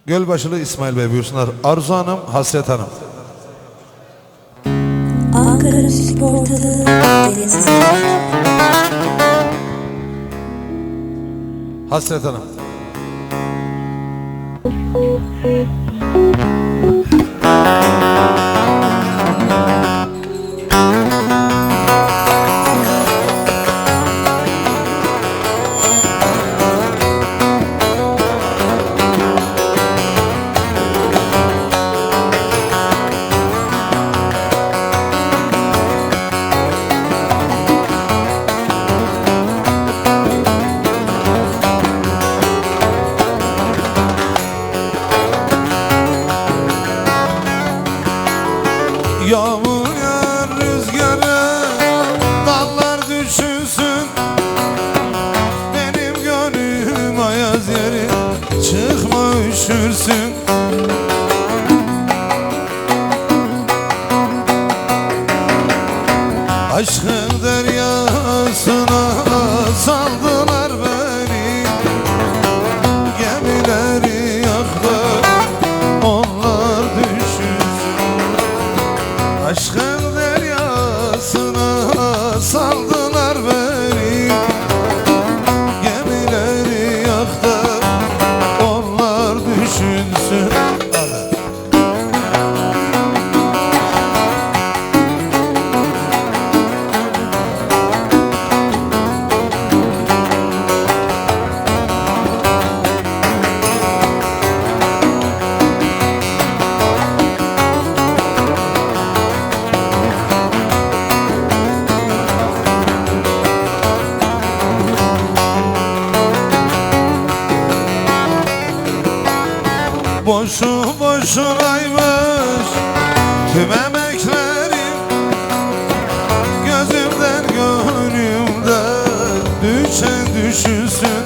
Gölbaşılı İsmail Bey buyursunlar. Arzu Hanım, Hasret Hanım. Ankara Müzik Portalı Deniz. Hasret Hanım. Yağmur yağar rüzgarı, dallar düşünsün. Benim gönlüm ayaz yeri, çıkma üşürsün. Aşkın deryasına saldılar beni, gemileri yaktı, onlar düşünsün. Aşkın deryasına saldılar beni, gemileri yaktı, onlar düşünsün. Boşu boşunaymış tüm emeklerim, gözümden gönlümden düşen düşünsün.